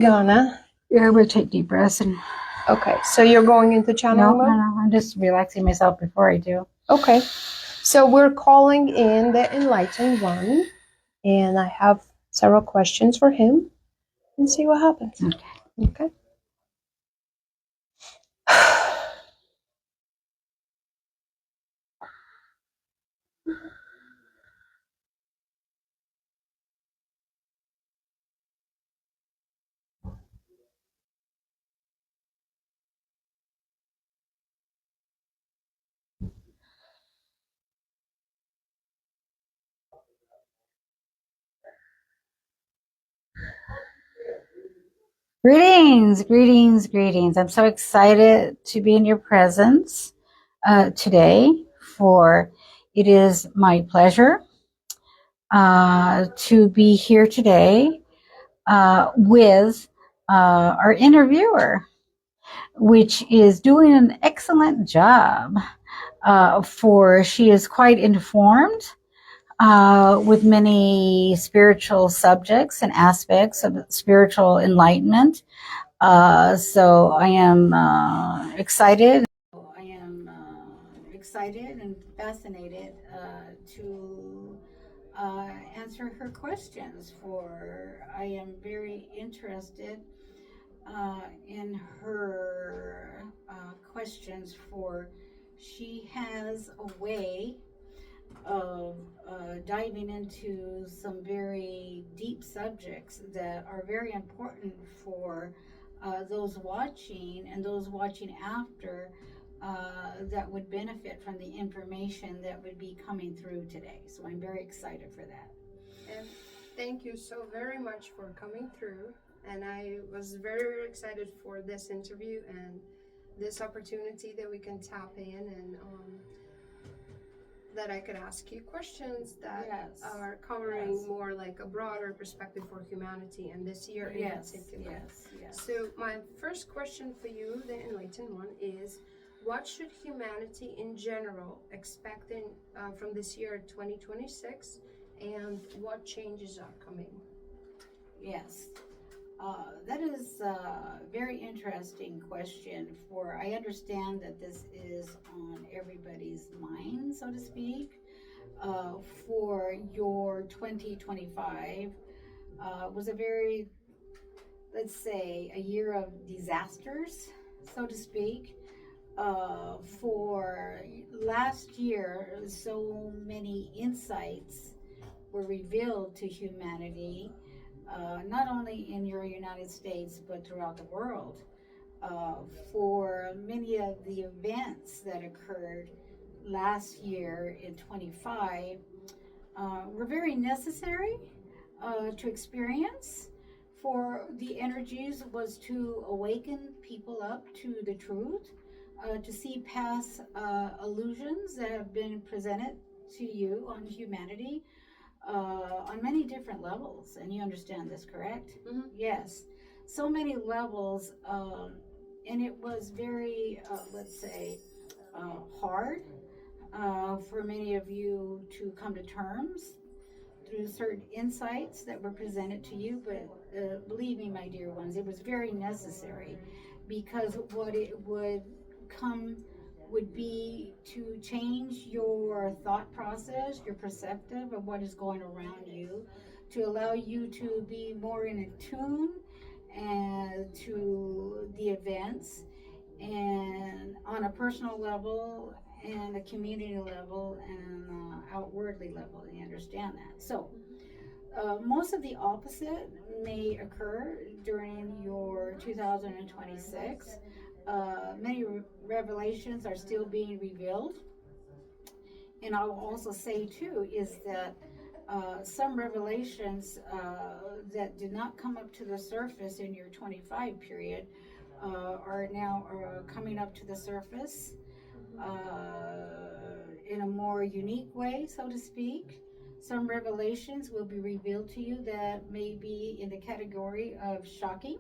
Yana. Yeah, I'm gonna take deep breaths and Okay, so you're going into channeling mode? no. I'm just relaxing myself before I do. Okay, so we're calling in the Enlightened One, and I have several questions for him, and see what happens. Okay. Greetings. I'm so excited to be in your presence today, for it is my pleasure to be here today with our interviewer, which is doing an excellent job. For she is quite informed with many spiritual subjects and aspects of spiritual enlightenment. So I am excited. And fascinated to answer her questions. For I am very interested in her questions. For she has a way of diving into some very deep subjects that are very important for those watching and those watching after, that would benefit from the information that would be coming through today. So I'm very excited for that. And thank you so very much for coming through. And I was very excited for this interview and this opportunity that we can tap in and that I could ask you questions that are covering more like a broader perspective for humanity and this year in particular. So my first question for you, the Enlightened One, is what should humanity in general expect from this year 2026, and what changes are coming? Yes. That is a very interesting question. For I understand that this is on everybody's mind, so to speak. For your 2025 was a very, let's say, a year of disasters, so to speak. For last year, so many insights were revealed to humanity, not only in your United States, but throughout the world. Uh, for many of the events that occurred last year in 25 were very necessary to experience. For the energies was to awaken people up to the truth, to see past illusions that have been presented to you on humanity on many different levels. And you understand this, correct? Mm-hmm. Yes. So many levels. And it was very, let's say, hard for many of you to come to terms through certain insights that were presented to you. But believe me, my dear ones, it was very necessary, because what it would come would be to change your thought process, your perceptive of what is going around you, to allow you to be more in tune and to the events, and on a personal level and a community level and outwardly level. You understand that? So most of the opposite may occur during your 2026. Many revelations are still being revealed. And I will also say, too, is that some revelations that did not come up to the surface in your 25 period are now coming up to the surface in a more unique way, so to speak. Some revelations will be revealed to you that may be in the category of shocking.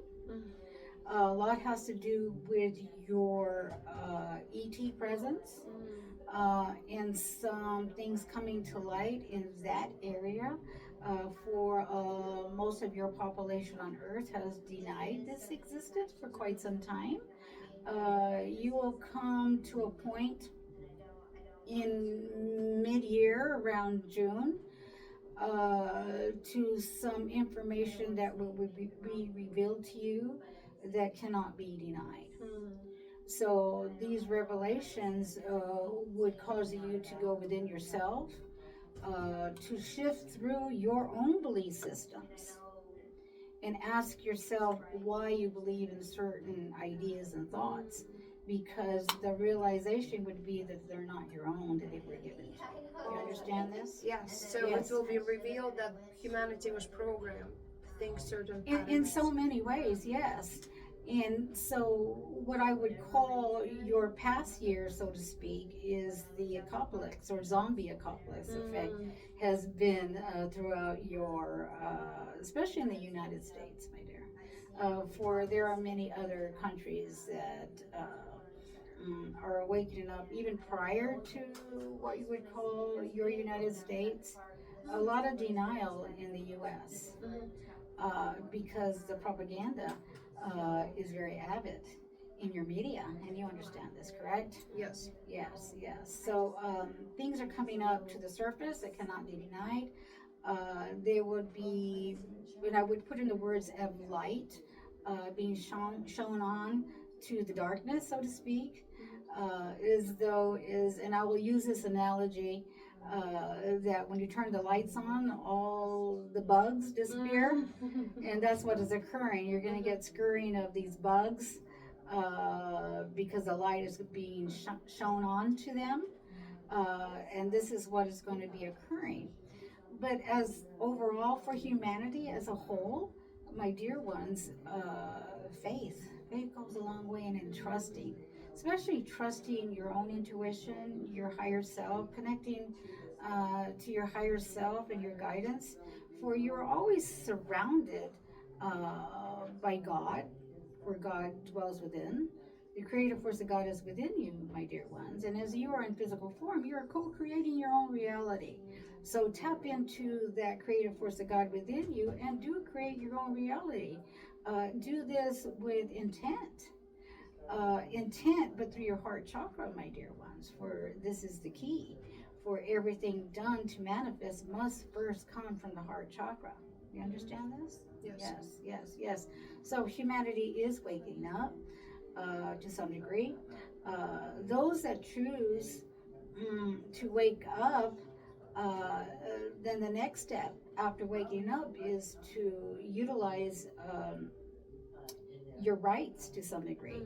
A lot has to do with your ET presence, and some things coming to light in that area. For most of your population on Earth has denied this existence for quite some time. You will come to a point in mid-year around June to some information that will be revealed to you that cannot be denied. So these revelations would cause you to go within yourself, to shift through your own belief systems and ask yourself why you believe in certain ideas and thoughts, because the realization would be that they're not your own, that they were given to you. You understand this? Yes, so Yes. it will be revealed that humanity was programmed to think certain In patterns. so many ways, yes. And so, what I would call your past year, so to speak, is the apocalypse or zombie apocalypse effect has been throughout your, especially in the United States, my dear. For there are many other countries that are waking up even prior to what you would call your United States. A lot of denial in the U.S. Because the propaganda is very avid in your media, and you understand this, correct? Yes. Yes, yes. So things are coming up to the surface that cannot be denied. There would be, and I would put in the words of light being shown on to the darkness, so to speak, as though is, and I will use this analogy that when you turn the lights on, all the bugs disappear, and that's what is occurring. You're going to get scurrying of these bugs because the light is being shown on to them, and this is what is going to be occurring. But as overall for humanity as a whole, my dear ones, faith goes a long way in trusting, especially trusting your own intuition, your higher self, connecting to your higher self and your guidance. For you're always surrounded by God, where God dwells within. The creative force of God is within you, my dear ones. And as you are in physical form, you are co creating your own reality. So tap into that creative force of God within you and do create your own reality. Do this with intent, but through your heart chakra, my dear ones, for this is the key. For everything done to manifest must first come from the heart chakra. You understand this? Yes. Yes, yes, yes. So humanity is waking up to some degree. Those that choose to wake up, then the next step after waking up is to utilize your rights to some degree,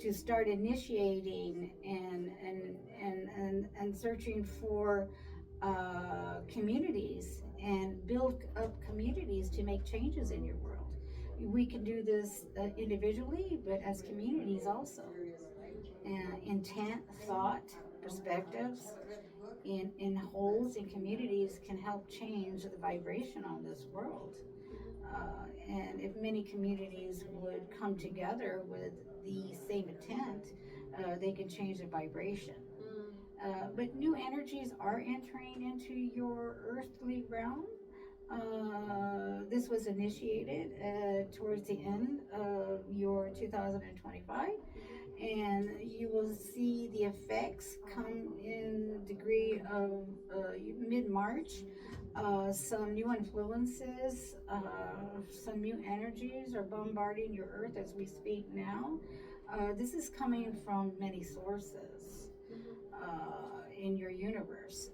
to start initiating and searching for communities and build up communities to make changes in your world. We can do this individually, but as communities also. Intent, thought, perspectives in wholes and communities can help change the vibration on this world. And if many communities would come together with the same intent, they can change the vibration. But new energies are entering into your earthly realm. This was initiated towards the end of your 2025, and you will see the effects come in degree of mid-March. Some new influences, some new energies are bombarding your earth as we speak now. This is coming from many sources in your universe,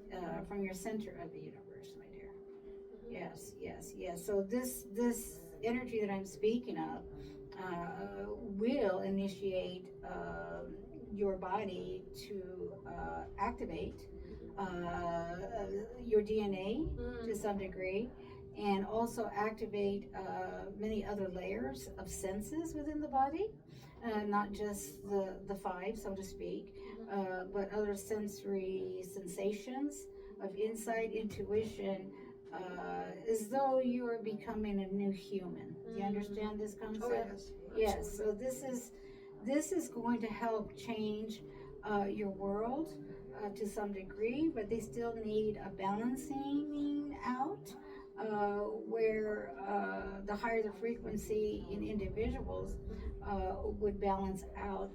from your center of the universe, my dear. Yes, yes, yes. So this energy that I'm speaking of will initiate your body to activate your DNA to some degree, and also activate many other layers of senses within the body, not just the five, so to speak, but other sensory sensations of insight, intuition, as though you are becoming a new human. Do you understand this concept? Oh, yes. Yes. So this is going to help change your world to some degree, but they still need a balancing out where the higher the frequency in individuals would balance out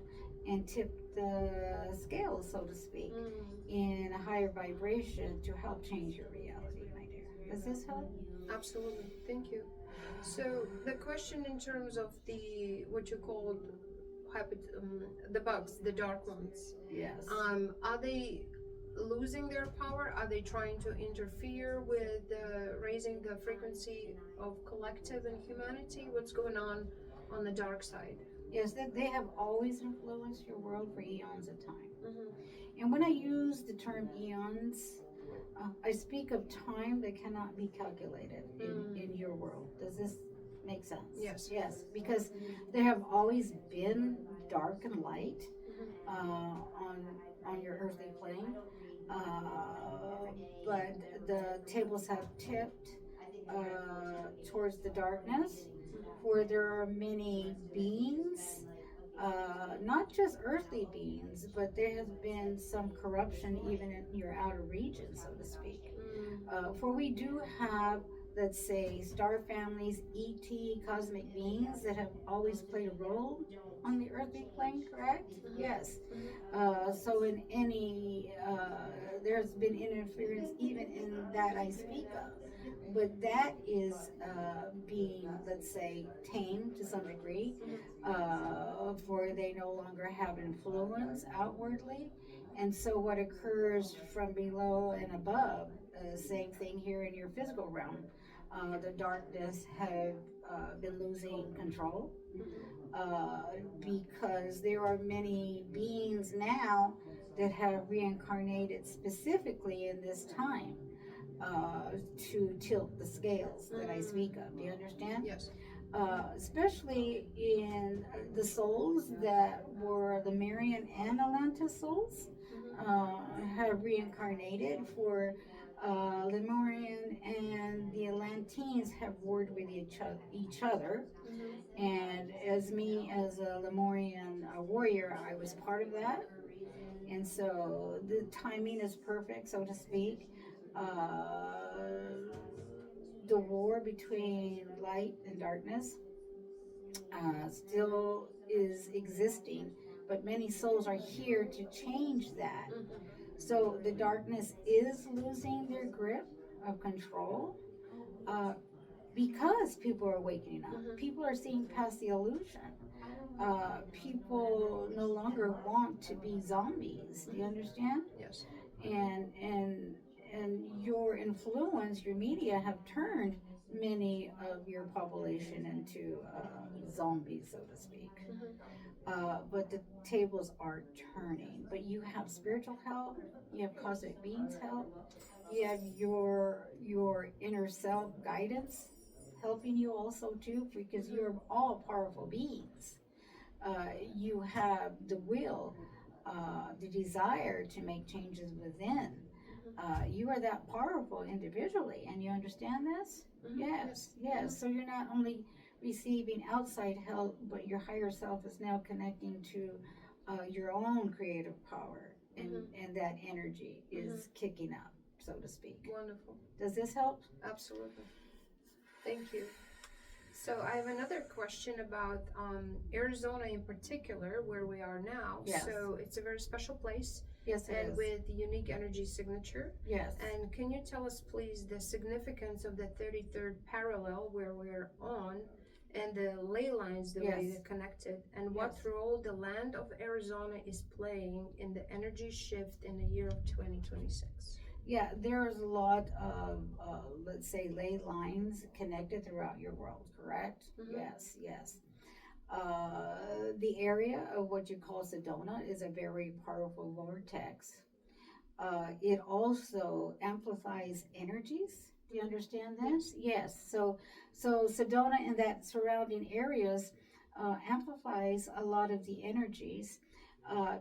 and tip the scales, so to speak, in a higher vibration to help change your reality, my dear. Does this help? Absolutely. Thank you. So the question in terms of the what you called the bugs, the dark ones, Yes. are they losing their power? Are they trying to interfere with raising the frequency of collective and humanity? What's going on the dark side? Yes, they have always influenced your world for eons of time. Mm-hmm. And when I use the term eons, I speak of time that cannot be calculated in your world. Does this make sense? Yes. Yes, because there have always been dark and light on your earthly plane, but the tables have tipped towards the darkness, where there are many beings, not just earthly beings, but there has been some corruption even in your outer region, so to speak. For we do have, let's say, star families, ET, cosmic beings that have always played a role on the earthly plane, correct? Yes. So in any, there's been interference even in that I speak of. But that is being, let's say, tamed to some degree, for they no longer have influence outwardly. And so what occurs from below and above, same thing here in your physical realm. The darkness have been losing control because there are many beings now that have reincarnated specifically in this time to tilt the scales that I speak of. Do you understand? Yes. Especially in the souls that were the Marian and Atlantis souls have reincarnated for Lemurian and the Atlanteans have warred with each other. And as me, as a Lemurian warrior, I was part of that. And so the timing is perfect, so to speak. The war between light and darkness still is existing, but many souls are here to change that. So the darkness is losing their grip of control because people are waking up. People are seeing past the illusion. People no longer want to be zombies. Do you understand? Yes. And your influence, your media have turned many of your population into zombies, so to speak. But the tables are turning. But you have spiritual help. You have cosmic beings help. You have your inner self guidance helping you also too, because you're all powerful beings. You have the will, the desire to make changes within. You are that powerful individually, and you understand this? Yes, yes. So you're not only receiving outside help, but your higher self is now connecting to your own creative power, and that energy is kicking up, so to speak. Wonderful. Does this help? Absolutely. Thank you. So I have another question about Arizona in particular, where we are now. Yes. So it's a very special place. Yes, it and is. with unique energy signature. Yes. And can you tell us, please, the significance of the 33rd parallel where we're on, and the ley lines, the way they're connected, and what role the land of Arizona is playing in the energy shift in the year of 2026? Yeah, there's a lot of, let's say, ley lines connected throughout your world, correct? Yes, yes. The area of what you call Sedona is a very powerful vortex. It also amplifies energies. Do you understand this? Yes. So Sedona and that surrounding areas amplifies a lot of the energies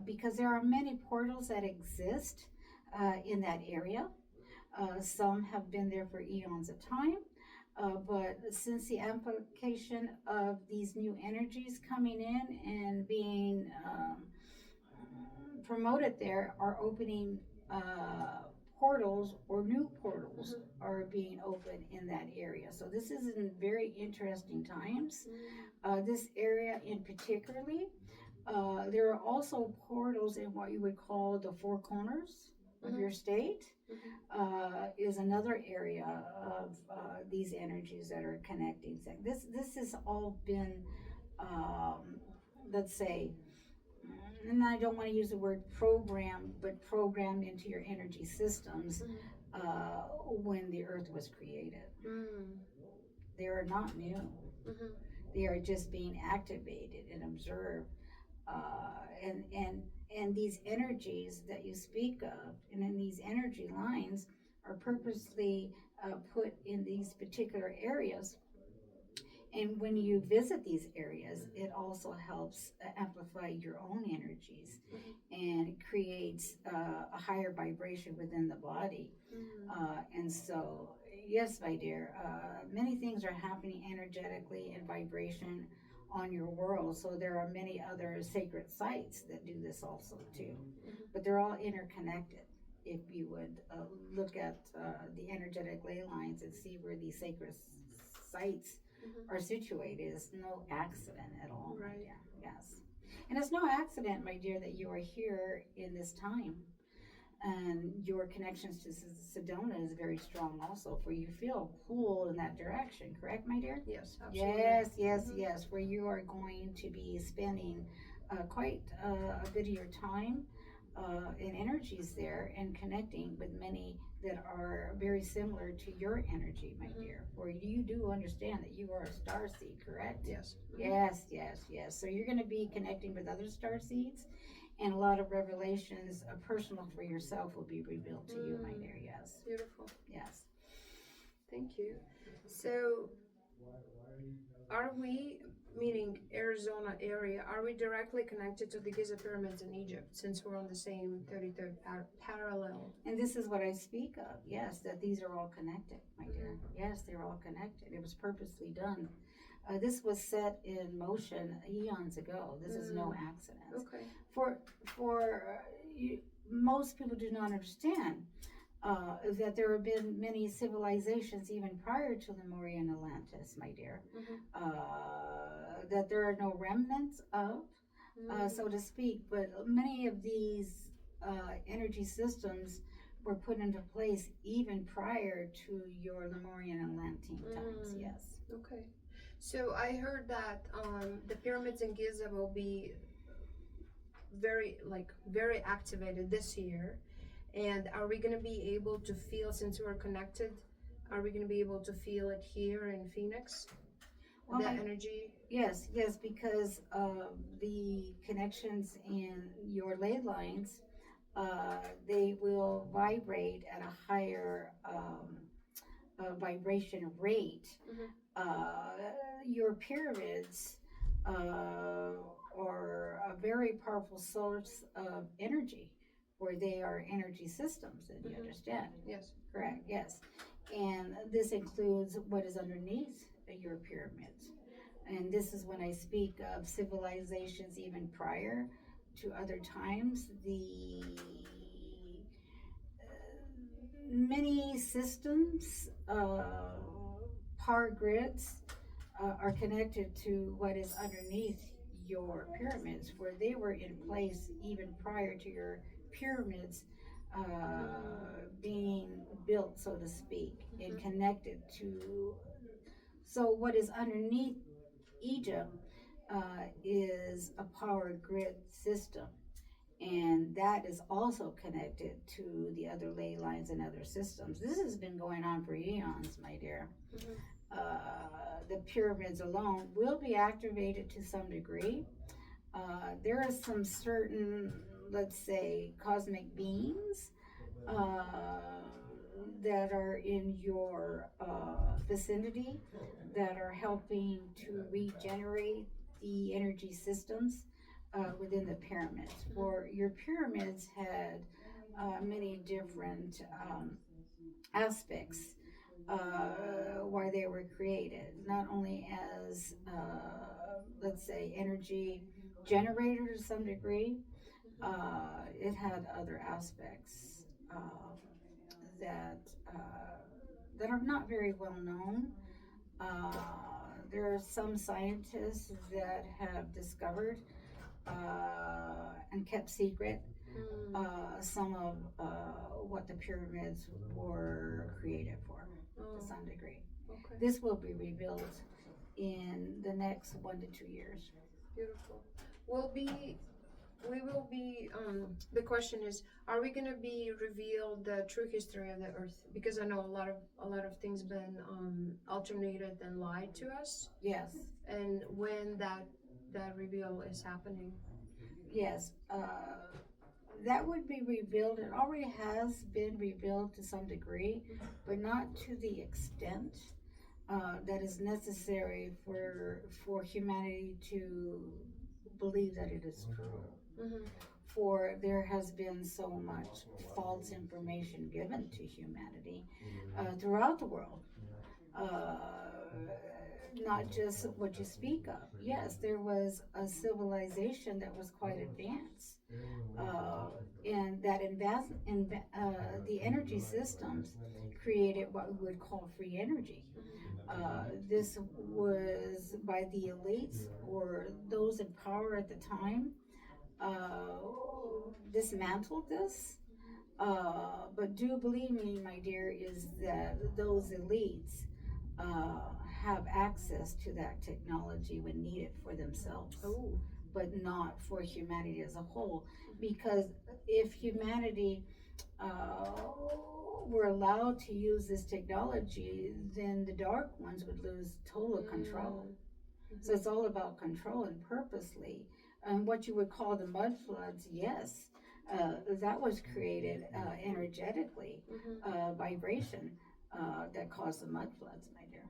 because there are many portals that exist in that area. Some have been there for eons of time. But since the amplification of these new energies coming in and being promoted there are opening portals or new portals are being opened in that area. So this is in very interesting times. This area in particularly, there are also portals in what you would call the four corners of your state. Is another area of these energies that are connecting. This has all been, let's say, and I don't want to use the word program, but programmed into your energy systems when the earth was created. They are not new. They are just being activated and observed. And these energies that you speak of, and in these energy lines, are purposely put in these particular areas. And when you visit these areas, it also helps amplify your own energies and creates a higher vibration within the body. And so, yes, my dear, many things are happening energetically and vibration on your world. So there are many other sacred sites that do this also too, but they're all interconnected. If you would look at the energetic ley lines and see where these sacred sites are situated, it's no accident at all, my dear. Yes. And it's no accident, my dear, that you are here in this time. And your connections to Sedona is very strong also, for you feel pulled in that direction, correct, my dear? Yes, absolutely. Yes, where you are going to be spending quite a bit of your time and energies there and connecting with many that are very similar to your energy, my dear. For you do understand that you are a star seed, correct? Yes. Yes. So you're going to be connecting with other star seeds, and a lot of revelations, personal for yourself, will be revealed to you, my dear. Yes. Beautiful. Yes. Thank you. So, are we, meaning Arizona area, are we directly connected to the Giza pyramids in Egypt, since we're on the same 33rd parallel? And this is what I speak of. Yes, that these are all connected, my dear. Yes, they're all connected. It was purposely done. This was set in motion eons ago. This is no accident. Okay. Most people do not understand that there have been many civilizations even prior to Lemurian Atlantis, my dear. That there are no remnants of, so to speak, but many of these energy systems were put into place even prior to your Lemurian Atlantean times. Yes. Okay. So I heard that the pyramids in Giza will be very activated this year. And are we going to be able to feel, since we're connected, are we going to be able to feel it here in Phoenix? Well, the energy? Yes, because the connections in your ley lines, they will vibrate at a higher vibration rate. Your pyramids are a very powerful source of energy, where they are energy systems, and you understand? Yes. Correct, yes. And this includes what is underneath your pyramids. And this is when I speak of civilizations even prior to other times. The many systems, power grids, are connected to what is underneath your pyramids, where they were in place even prior to your pyramids being built, so to speak, and connected to. So what is underneath Egypt is a power grid system, and that is also connected to the other ley lines and other systems. This has been going on for eons, my dear. The pyramids alone will be activated to some degree. There are some certain, let's say, cosmic beings that are in your vicinity that are helping to regenerate the energy systems within the pyramids. For your pyramids had many different aspects why they were created, not only as let's say energy generator to some degree. It had other aspects that that are not very well known. There are some scientists that have discovered and kept secret some of what the pyramids were created for to some degree. Okay. This will be revealed in the next 1 to 2 years. Beautiful. We will be the question is, are we going to be revealed the true history of the earth? Because I know a lot of things been alternated and lied to us. Yes. And when that reveal is happening. Yes. That would be revealed. It already has been revealed to some degree, but not to the extent that is necessary for humanity to believe that it is true. Mm-hmm. For there has been so much false information given to humanity throughout the world. Not just what you speak of. Yes, there was a civilization that was quite advanced, and that the energy systems created what we would call free energy. This was by the elites or those in power at the time dismantled this. But do believe me, my dear, is that those elites have access to that technology when needed for themselves, but not for humanity as a whole. Because if humanity were allowed to use this technology, then the dark ones would lose total control. So it's all about control and purposely. And what you would call the mud floods, yes, that was created energetically, vibration that caused the mud floods, my dear.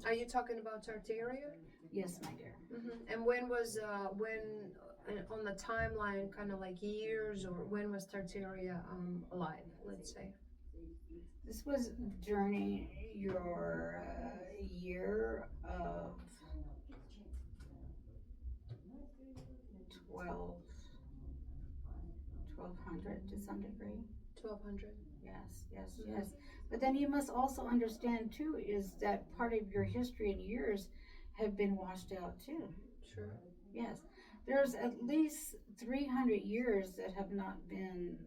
Are you talking about Tartaria? Yes, my dear. And when was on the timeline, kind of like years, or when was Tartaria alive? Let's say. This was during your year of 1200 to some degree. 1200. Yes. But then you must also understand too is that part of your history and years have been washed out too. Sure. Yes. There's at least 300 years that have not been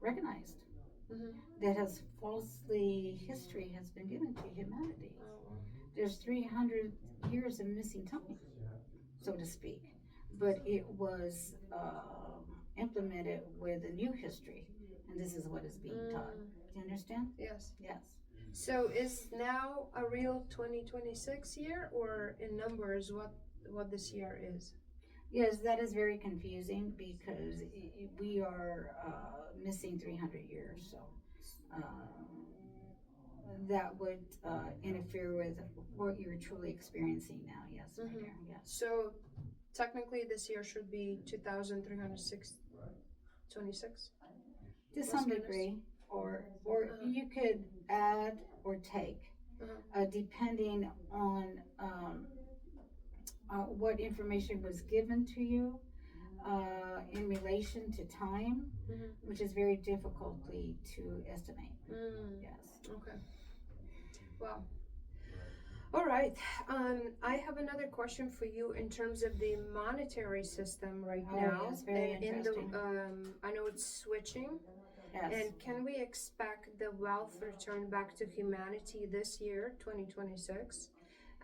recognized. That has history has been given to humanity. There's 300 years of missing time, so to speak. But it was implemented with a new history, and this is what is being taught. Do you understand? Yes. Yes. So is now a real 2026 year, or in numbers what this year is? Yes, that is very confusing because we are missing 300 years, so that would interfere with what you're truly experiencing now. Yes, my dear. Yes. So technically this year should be 2326 to some degree, or you could add or take depending on what information was given to you in relation to time, which is very difficultly to estimate. Yes. Okay. Wow. All right. I have another question for you in terms of the monetary system right now. Yes, very interesting. I know it's switching. Yes. And can we expect the wealth return back to humanity this year, 2026?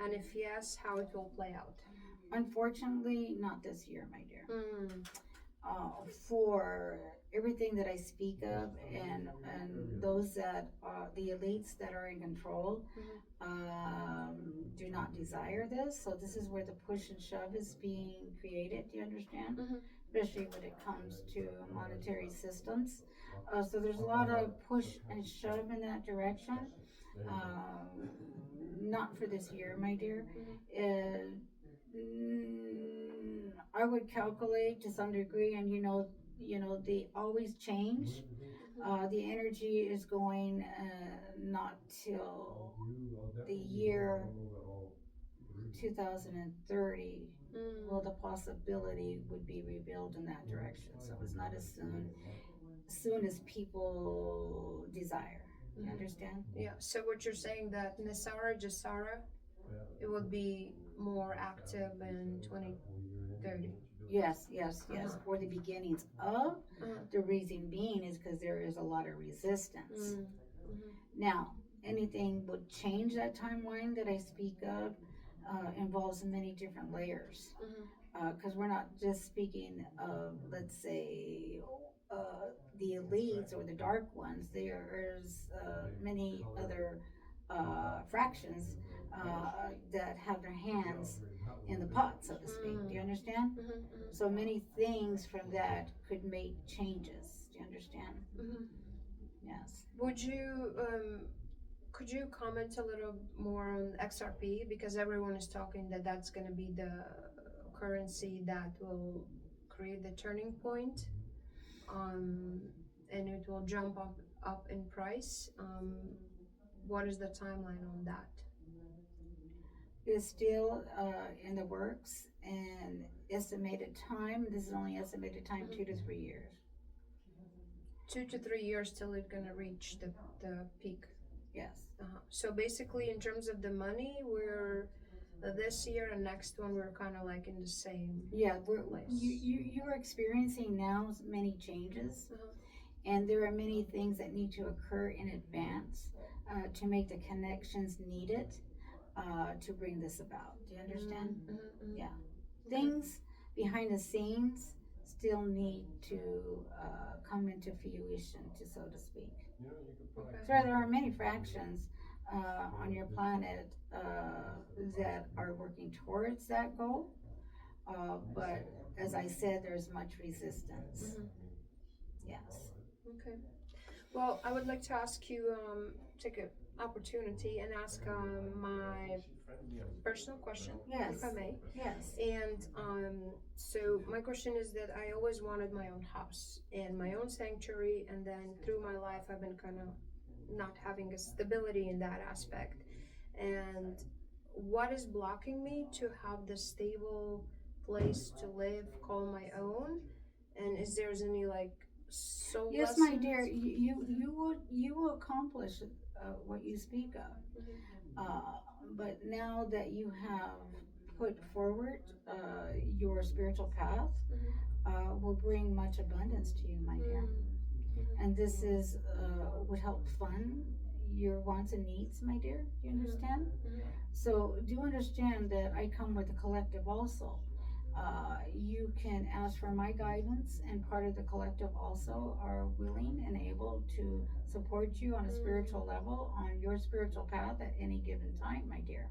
And if yes, how it will play out? Unfortunately, not this year, my dear. For everything that I speak of, and those that are the elites that are in control, do not desire this. So this is where the push and shove is being created. Do you understand? Especially when it comes to monetary systems. So there's a lot of push and shove in that direction. Not for this year, my dear. I would calculate to some degree, and they always change. The energy is going not till the year 2030. Well, the possibility would be revealed in that direction. So it's not as soon soon as people desire. You understand? Yeah. So what you're saying that Nisara Jasara, it would be more active in 2030. Yes, yes, yes. For the beginnings of Uh-huh. the reason being is because there is a lot of resistance. Mm-hmm. Now, anything would change that timeline that I speak of involves many different layers. Because we're not just speaking of, let's say, the elites or the dark ones. There's many other fractions that have their hands in the pot, so to speak. Do you understand? So many things from that could make changes. Do you understand? Yes. Would you could you comment a little more on XRP, because everyone is talking that that's going to be the currency that will create the turning point, and it will jump up in price. What is the timeline on that? It's still in the works, and estimated time. This is only estimated time, 2 to 3 years. 2 to 3 years till it's gonna reach the peak. Yes. So basically, in terms of the money, we're this year and next one we're kind of like in the same. Yeah, place. you're experiencing now many changes, and there are many things that need to occur in advance to make the connections needed to bring this about. Do you understand? Yeah. Okay. Things behind the scenes still need to come into fruition, so to speak. Okay. So there are many fractions on your planet that are working towards that goal, but as I said, there's much resistance. Yes. Okay. Well, I would like to ask you, take an opportunity and ask my personal question, yes, if I may. Yes. And so my question is that I always wanted my own house and my own sanctuary, and then through my life I've been kind of not having a stability in that aspect. And what is blocking me to have the stable place to live, call my own? And is there's any like soul yes, lessons? my dear, you will accomplish what you speak of. But now that you have put forward your spiritual path, will bring much abundance to you, my dear. And this is would help fund your wants and needs, my dear. Do you understand? So do understand that I come with a collective also. You can ask for my guidance, and part of the collective also are willing and able to support you on a spiritual level on your spiritual path at any given time, my dear.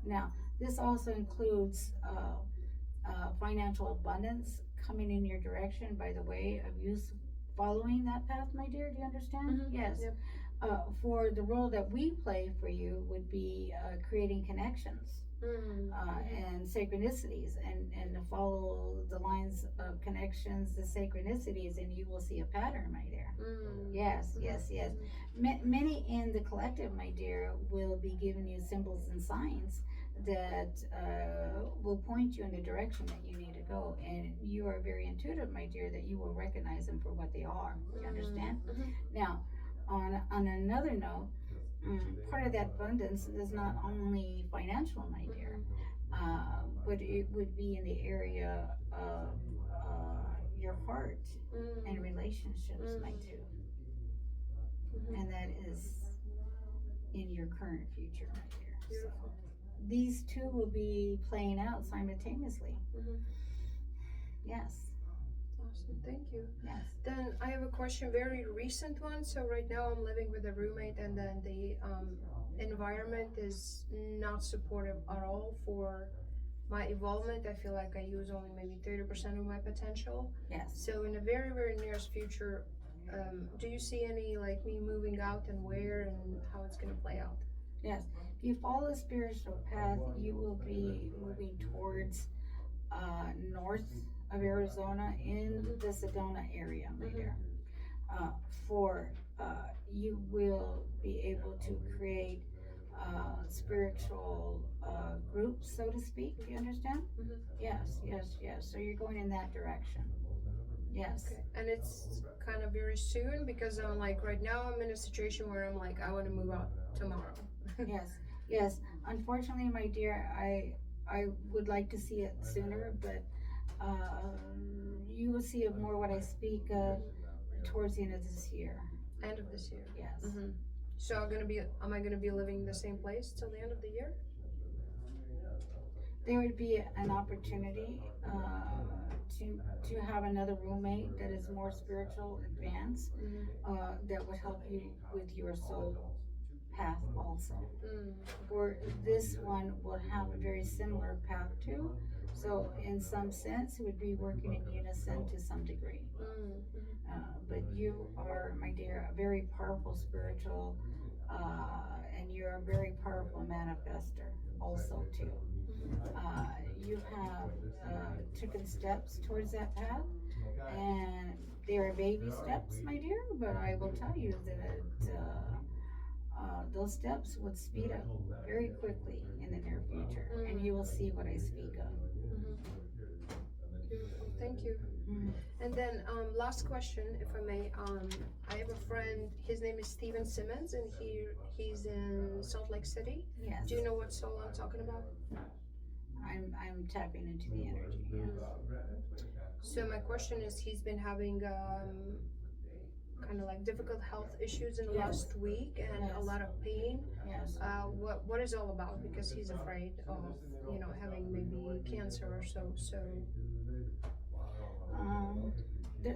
Now, this also includes financial abundance coming in your direction by the way of you following that path, my dear. Do you understand? Yes. Yep. For the role that we play for you would be creating connections. And synchronicities, and to follow the lines of connections, the synchronicities, and you will see a pattern, my dear. Yes, yes, yes. Many in the collective, my dear, will be giving you symbols and signs that will point you in the direction that you need to go, and you are very intuitive, my dear, that you will recognize them for what they are. You understand? Now, on another note, part of that abundance is not only financial, my dear, but it would be in the area of your heart and relationships, my dear. And that is in your current future, my dear. So these two will be playing out simultaneously. Yes. Awesome, thank you. Yes. Then I have a question, very recent one. So right now I'm living with a roommate, and then the environment is not supportive at all for my involvement. I feel like I use only maybe 30% of my potential. Yes. So in the very, very nearest future, do you see any like me moving out, and where, and how it's going to play out? Yes. If you follow the spiritual path, you will be moving towards north of Arizona in the Sedona area, my dear. For you will be able to create spiritual groups, so to speak. Do you understand? Yes, yes, yes. So you're going in that direction. Yes. Okay. And it's kind of very soon because I'm like right now I'm in a situation where I'm like I want to move out tomorrow. Yes. Yes. Unfortunately, my dear, I would like to see it sooner, but you will see it more what I speak of towards the end of this year. End of this year. Yes. So am I gonna be living in the same place till the end of the year? There would be an opportunity to have another roommate that is more spiritual advanced, that would help you with your soul path also. Or this one will have a very similar path too. So in some sense, it would be working in unison to some degree. But you are, my dear, a very powerful spiritual, and you're a very powerful manifester also too. You have taken steps towards that path, and they are baby steps, my dear, but I will tell you that those steps would speed up very quickly in the near future, and you will see what I speak of. Beautiful, thank you. And then last question, if I may. I have a friend. His name is Steven Simmons, and he's in Salt Lake City. Yes. Do you know what soul I'm talking about? I'm tapping into the energy. So my question is, he's been having kind of like difficult health issues in the last week and a lot of pain. Yes. What is it all about? Because he's afraid of having maybe cancer or so.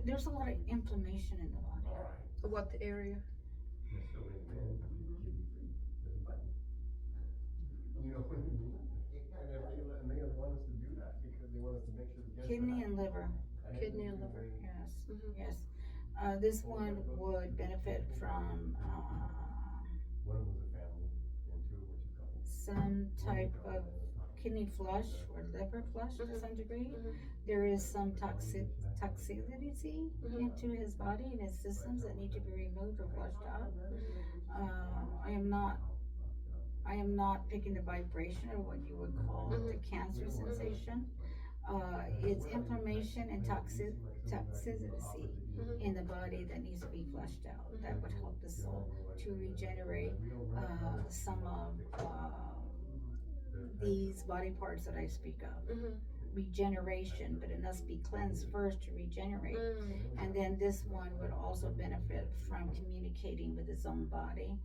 There's a lot of inflammation in the body. What area? Kidney and liver. Kidney and liver. Yes. Yes. This one would benefit from some type of kidney flush or liver flush to some degree. There is some toxicity into his body and his systems that need to be removed or flushed out. I am not picking the vibration of what you would call the cancer sensation. It's inflammation and toxicity in the body that needs to be flushed out. That would help the soul to regenerate some of these body parts that I speak of. Regeneration, but it must be cleansed first to regenerate. And then this one would also benefit from communicating with its own body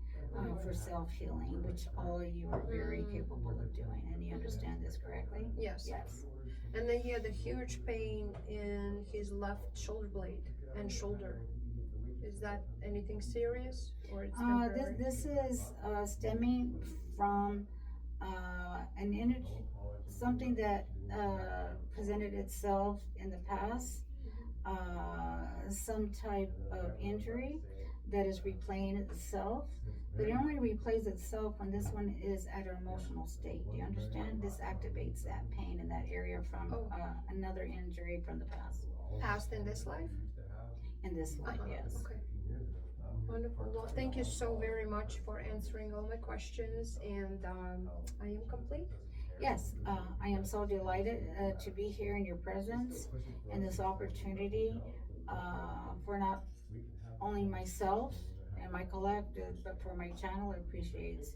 for self-healing, which all of you are very capable of doing. And you understand this correctly? Yes. Yes. And then he had a huge pain in his left shoulder blade and shoulder. Is that anything serious, or it's temporary? This is stemming from an energy, something that presented itself in the past, some type of injury that is replaying itself. But it only replays itself when this one is at an emotional state. Do you understand? This activates that pain in that area from another injury from the past. Past in this life? In this life, yes. Okay. Wonderful. Well, thank you so very much for answering all my questions, and I am complete. Yes, I am so delighted to be here in your presence and this opportunity for not only myself and my collective, but for my channel. Appreciates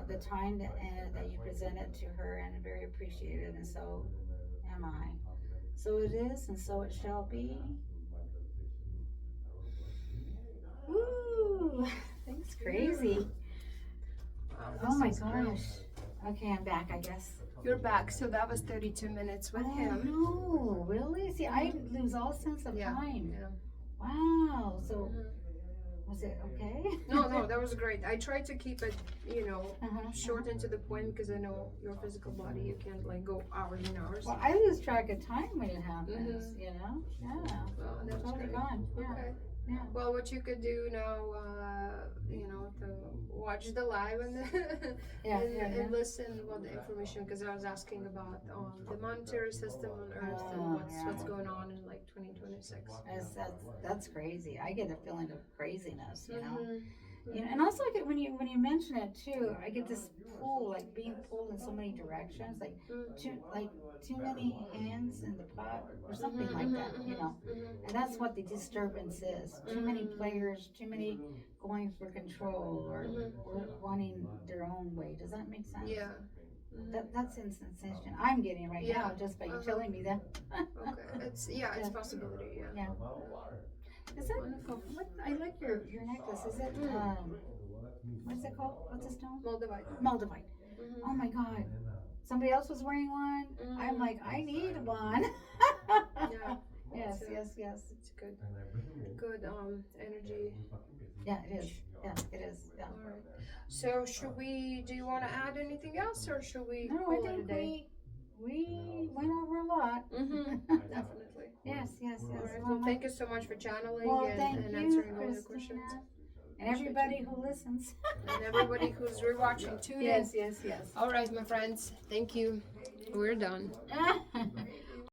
the time that you presented to her, and very appreciative, and so am I. So it is, and so it shall be. Woo! That's crazy. Wow, Oh my is gosh. great. Okay, I'm back, I guess. You're back. So that was 32 minutes with him. No, really? See, I lose all sense of time. Yeah. Wow. So, was it okay? No, that was great. I tried to keep it, short and to the point, because I know your physical body, you can't like go hours and hours. Well, I lose track of time when it happens, Yeah. Well, that's Totally great. gone. Yeah. Okay. Yeah. Well, what you could do now, to watch the live and and listen what the information, because I was asking about the monetary system on Earth and what's going on in like 2026. That's crazy. I get a feeling of craziness, You know, and also I get when you mention it too, I get this pull, like being pulled in so many directions, like too many hands in the pot or something like that, you know. And that's what the disturbance is. Too many players, too many going for control or wanting their own way. Does that make sense? Yeah. That's in sensation I'm getting right now just by you telling me that. Okay. It's possibility. Yeah. Yeah. Is that wonderful? What I like your necklace. Is it what's it called? What's the stone? Moldavite. Moldavite. Oh my God! Somebody else was wearing one. I'm like, I need one. Yeah. Yes. It's good energy. Yeah, it is. Yeah, it is. Yeah. All right. So do you want to add anything else, or should we No, call I it a think day? we went over a lot. Definitely. Yes. All right. Well, thank you so much for channeling thank and you, answering all the Christina. questions. And everybody who listens. And everybody who's rewatching, tune in. Yes. All right, my friends. Thank you. We're done.